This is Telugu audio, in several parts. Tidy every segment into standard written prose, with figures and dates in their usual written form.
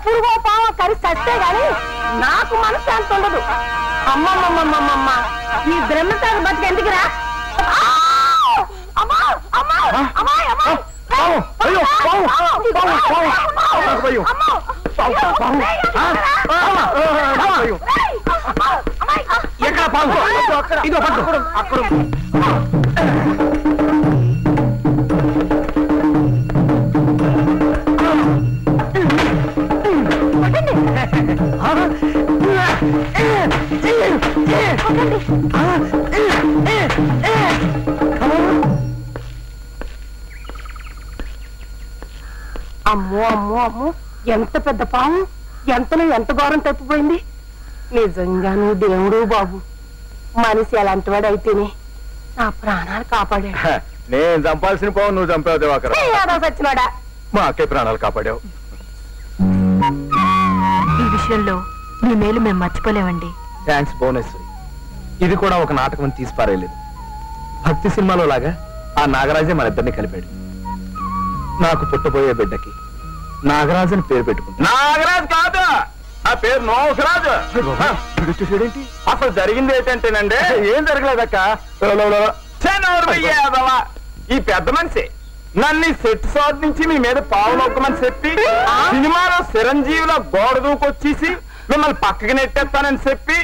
పురుగో పావో కలిసి చస్తే గాని నాకు మనసు అంత ఉండదు. అమ్మమ్మమ్మమ్మమ్మ ఈ బ్రహ్మచారి బతికి ఎందుకురా? అమ్మా అమ్మా అమ్మాయి అమ్మాయి ఎక్కడ పావు ఇదో పట్టు అక్కడ అమ్మో అమ్మో అమ్మో ఎంత పెద్ద పాము, ఎంతలో ఎంత ఘోరం తప్పిపోయింది. నిజంగా నువ్వు దేవుడు బాబు. మనిషి అలాంటి వాడు అయితేనే నా ప్రాణాలు కాపాడాడు. నేను చంపాల్సిన పావు నువ్వు చంపావు దివాకర్. సచ్చినాడా మా అక్కే ప్రాణాలు కాపాడావు. ఈ విషయంలో మీ మేలు మేము మర్చిపోలేమండి. థ్యాంక్స్ భువనేశ్వరి. ఇది కూడా ఒక నాటకం తీసి పారేయలేదు. భక్తి సినిమాలో లాగా ఆ నాగరాజే మన ఇద్దరిని కలిపాడు. నాకు పుట్టబోయే బిడ్డకి నాగరాజు అని పేరు పెట్టుకుంటా. నాగరాజు కాదు, ఆ పేరు నోసరాజు. అసలు జరిగింది ఏంటంటేనండి, ఏం జరగలేదక్క. ఈ పెద్ద మనిషి నన్ను సెట్ షాట్ నుంచి మీ మీద పావు నొక్కమని చెప్పి సినిమాలో చిరంజీవిలో గోడ దూకొచ్చేసి మిమ్మల్ని పక్కకి నెట్టేస్తానని చెప్పి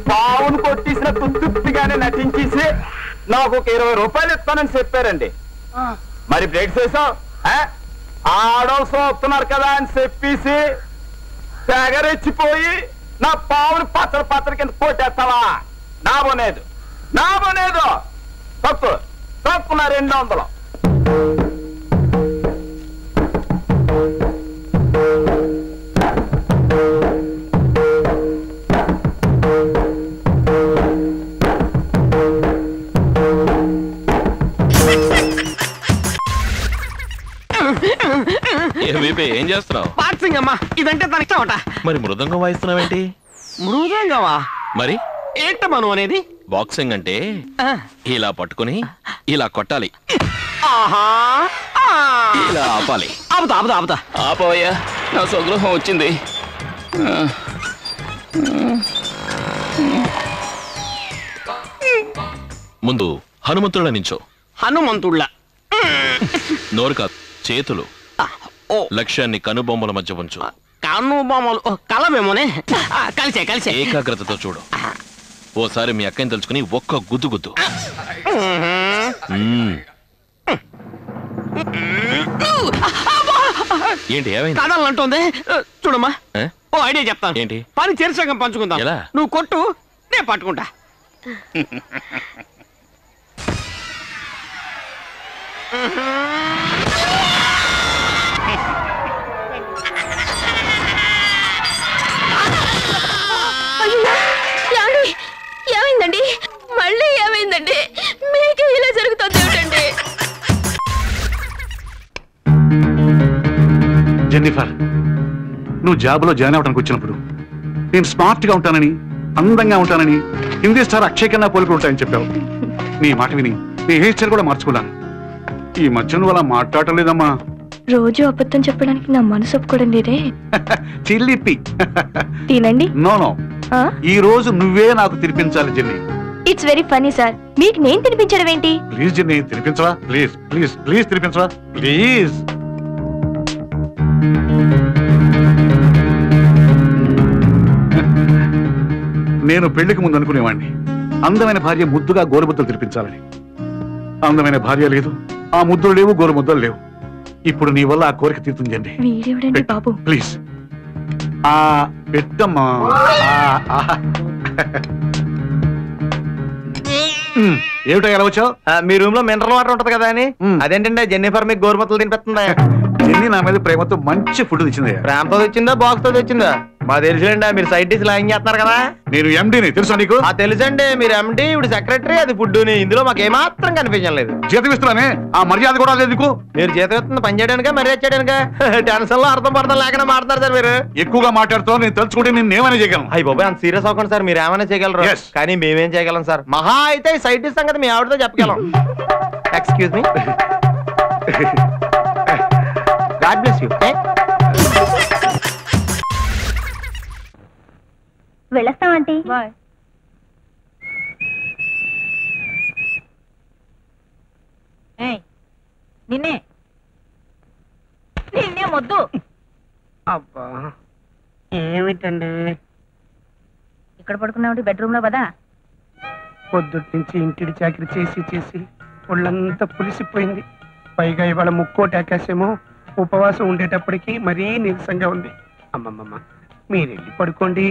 పావును కొట్టేసిన తుత్తుగానే నటించేసి నాకు ఒక 20 రూపాయలు ఇస్తానని చెప్పారండి. మరి బ్రేక్ చేసావు, ఆడోల్సి వస్తున్నారు కదా అని చెప్పేసి తెగరెచ్చిపోయి నా పావుని పచ్చడి పచ్చడి కింద కొట్టేస్తావా? నా బోనేదు తప్పు తప్పు. నా 200. ఏం చేస్తున్నావు? బాక్సింగ్ అమ్మా, ఇదంటే తనకి ఇష్టమట. మరి మృదంగం వాయిస్తున్నావేంటి? మృదంగమా? మరి ఏంటమ్మా నువ్వు అనేది? బాక్సింగ్ అంటే ఇలా పట్టుకుని ఇలా కొట్టాలి, ఇలా ఆపాలి. ఆపుతా ఆపవయ్యా, నా స్వగృహం వచ్చింది. ముందు హనుమంతుళ్ళ నించో. హనుమంతుళ్ళ నోరు కాదు, చేతులు. లక్ష్యాన్ని కనుబొమ్మల మధ్య ఉంచు. కనుబొమ్మలు కలమేమోనే. కలిసే ఏకాగ్రతతో చూడు. ఓసారి మీ అక్కని తలుచుకుని ఒక్క గుద్దు. ఏంటి ఏమైంది? కదలంటుంది చూడమ్మా. ఓ ఐడియా చెప్తాను. ఏంటి? పని చేర్చకం పంచుకుందాం. ఎలా? నువ్వు కొట్టు, నేను పట్టుకుంటా. ఏమైందండి? మళ్ళీ ఏమైందండి? మీకే ఇలా జరుగుతుంది ఏమిటండి? జెన్నిఫర్, నువ్వు జాబ్లో జాయిన్ అవడానికి వచ్చినప్పుడు నేను స్మార్ట్ గా ఉంటానని, అందంగా ఉంటానని, హిందీ స్టార్ అక్షయ్ కన్నా పోలికలు ఉంటాయని చెప్పావు. నీ మాట విని నీ హెయిర్ స్టైల్ కూడా మార్చుకున్నాను. ఈ మధ్య నువ్వు అలా మాట్లాడటం లేదమ్మా. రోజు అబద్ధం చెప్పడానికి నా మనసు ఒప్పుకోవడం లేదే. చిల్లిపి తినండి. నో ఈ రోజు నువ్వే నాకు తినిపించాలి Jenny. It's very funny sir. మీకు నేను తినిపించడం ఏంటి? ప్లీజ్ జెన్నీ, తినిపించవా? ప్లీజ్ ప్లీజ్ ప్లీజ్ తినిపించవా ప్లీజ్. నేను పెళ్లికి ముందు అనుకునేవాడిని అందమైన భార్య ముద్దుగా గోరుముద్దలు తినిపించాలని. అందమైన భార్య లేదు, ఆ ముద్దులు లేవు, గోరుముద్దలు లేవు. ఇప్పుడు నీ వల్ల ఆ కోరిక తీరుతుందండి. వీడెవడండి బాబు? ప్లీజ్ పెట్టమ్మా. ఏమిటో ఎలా వచ్చావు? మీ రూమ్ లో మినరల్ వాటర్ ఉంటది కదా అని. అదేంటండి జెన్నిఫర్ మీకు గోరుముద్దలు తినిపిస్తుందా? జెన్నీ నా మీద ప్రేమతో మంచి ఫుడ్ తెచ్చింది. ప్రేమతో తెచ్చిందా, బాక్స్ తో తెచ్చిందా? మా తెలుసండి, మీరు సైడ్ డిష్ లాంగ్ చేస్తున్నారు కదా. నేను ఎండీని తెలుసా నీకు? తెలుసండి, మీరు ఎండీ, ఇప్పుడు సెక్రటరీ, అది ఫుడ్. ఇందులో మాకు ఏమాత్రం కనిపించలేదు. జీతం ఇస్తున్నానే, ఆ మర్యాద కూడా లేదు నీకు. మీరు జీతం ఇస్తుంది పని చేయడానిక, మర్యాద చేయడానిక? టెన్షన్ లో అర్థం పడతాం లేకుండా మాట్లాడతారు సార్ మీరు. ఎక్కువగా మాట్లాడుతావు, నేను తలుచుకుంటే నేను ఏమైనా చేయగలను. అయ్యి బాబాయ్, అంత సీరియస్ అవ్వకండి సార్. మీరు ఏమైనా చేయగలరు, కానీ మేమేం చేయగలం సార్. మహా అయితే ఈ సైడ్ డిష్ సంగతి మీ ఆవిడతో చెప్పగలం. Excuse me. God bless you. వెళ్ళొస్తాం ఆంటీ. బాయ్. నిన్నే మొద్దు. అబ్బా ఏమిటండి ఇక్కడ పడుకున్నావు బెడ్రూమ్ లో కదా. పొద్దుటి నుంచి ఇంటిడి చాకరీ చేసి చేసి ఒళ్ళంతా పులిసిపోయింది. పైగా ఇవాళ ముక్కోటాకేసేమో ఉపవాసం ఉండేటప్పటికి మరీ నీరసంగా ఉంది. అమ్మమ్మమ్మ మీరు వెళ్ళి పడుకోండి.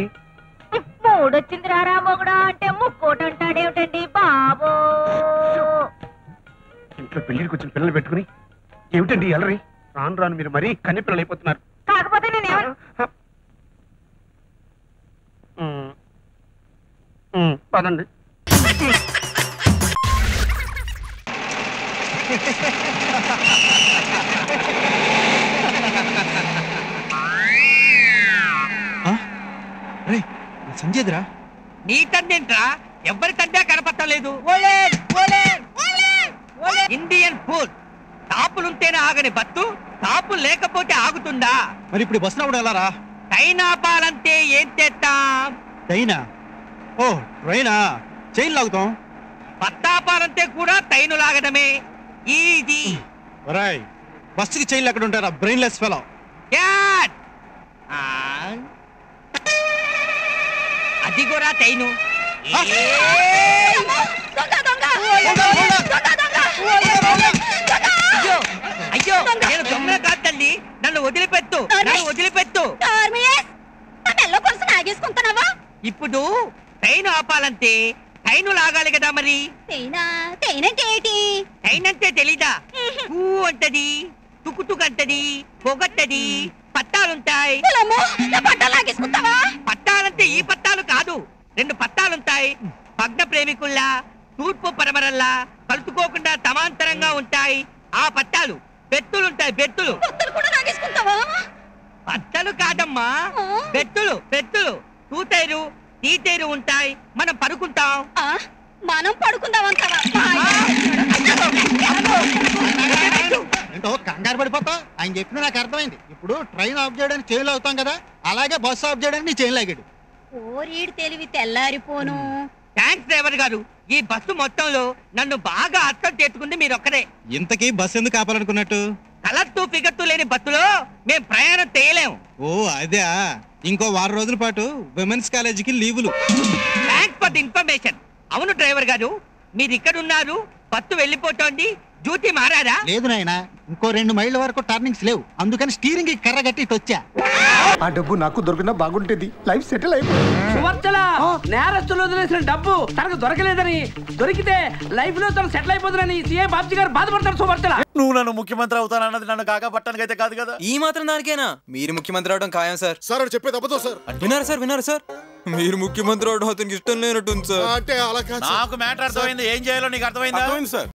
మూడొచ్చింది రారా మొగుడా అంటే ముక్కోటి అంటాడేమిటండి బాబో. ఇంట్లో పెళ్లికి వచ్చిన పిల్లలు పెట్టుకుని ఏమిటండి ఎలరి? రాను రాను మీరు మరీ కన్నె పిల్లలు అయిపోతున్నారు. కాకపోతే నేను పదండి. సంజయ్రా నీ తండ్రింట్రా ఎవరి తండ్రి కనపట్టలేదు. ఇండియన్ ఫుడ్ తాపులుంటేనే ఆగని బత్తు, తాపులు లేకపోతే ఆగుతుందా? మరి ఇప్పుడు బస్ రావడం ఎలా రా? ట్రైన్ ఆపాలంటే ఏం చేస్తాం? ట్రైనా? ఓ ట్రైనా, చైన్ లాగుతాం. పత్తాపాలంటే కూడా ట్రైన్ లాగడమే ఈజీ. ఒరేయ్ బస్సుకి చైన్లు ఎక్కడ ఉంటారా? Brainless fellow. అది కూడా ట్రైను. అయ్యో నేను దొంగ కాదు తల్లి, నన్ను వదిలిపెట్టు, నన్ను వదిలిపెట్టు. ఇప్పుడు ట్రైన్ ఆపాలంటే ట్రైను లాగాలి కదా. మరి ట్రైన్ అంటే తెలీదా? ఊ అంటది, తుకుతుకు అంటది, పొగట్టది, పట్టాలుంటాయి. పట్టాలంటే ఈ పట్టాలు కాదు, రెండు పట్టాలుంటాయి. భగ్న ప్రేమికుల్లా తూర్పు పరమరల్లా కలుసుకోకుండా సమాంతరంగా ఉంటాయి ఆ పట్టాలు. బెత్తులుంటాయి, బెత్తులు. పట్టలు కాదమ్మా, బెత్తులు. బెత్తులు తూతేరు తీతేరు ఉంటాయి. మనం పడుకుంటాం. మనం పడుకుందామంటావా? ఏంటో కంగారు పడిపోతా. ఆయన చెప్పిన నాకు అర్థమైంది. ఇప్పుడు ట్రైన్ ఆఫ్ చేయడానికి చైన్లు అవుతాం కదా, అలాగే బస్సు ఆఫ్ చేయడానికి నీ చైన్ లాగాడు. ఓరీడు తెలివి తెల్లారిపోను. థ్యాంక్స్ డ్రైవర్ గారు. ఈ బస్సు మొత్తంలో నన్ను బాగా అర్థం చేసుకుంది మీరు ఒక్కరే. ఇంతకీ బస్సు ఎందుకు కాపాలనుకున్నట్టు? కలర్తూ ఫిగర్తూ లేని బస్సులో మేం ప్రయాణం చేయలేము. ఓ అదే. ఇంకో 6 రోజుల పాటు విమెన్స్ కాలేజీకి లీవులు. Thanks for the information. అవును డ్రైవర్ గారు, మీరు ఇక్కడ ఉన్నారు, బస్సు వెళ్ళిపోతోంది, డ్యూటీ మారారా? లేదు నాయనా, ఇంకో 2 మైళ్ళ వరకు టర్నింగ్స్ లేవు, అందుకని స్టీరింగ్ కర్ర కట్టి ఇటు వచ్చా. ఆ డబ్బు నాకు దొరికినా బాగుంటేది, లైఫ్ సెటిల్ అయిపోయింది. సువర్చల నేరస్తులు వదిలేసిన డబ్బు తనకు దొరకలేదని, దొరికితే లైఫ్ లో తను సెటిల్ అయిపోతుందని సిఐ బాబ్జీ గారు బాధపడతారు. సువర్చల నువ్వు నన్ను ముఖ్యమంత్రి అవుతానన్నది నన్ను కాక పట్టడానికి అయితే కాదు కదా. ఈ మాత్రం దానికేనా మీరు ముఖ్యమంత్రి అవడం ఖాయం సార్. సార్ అని చెప్పేది అబద్ధం సార్. వినారు సార్ మీరు ముఖ్యమంత్రి అవడం అతనికి ఇష్టం లేనట్టుంది సార్. అంటే అలా కాదు. నాకు మ్యాటర్ అర్థమైంది. ఏం చేయాలో నీకు అర్థమైందా? సార్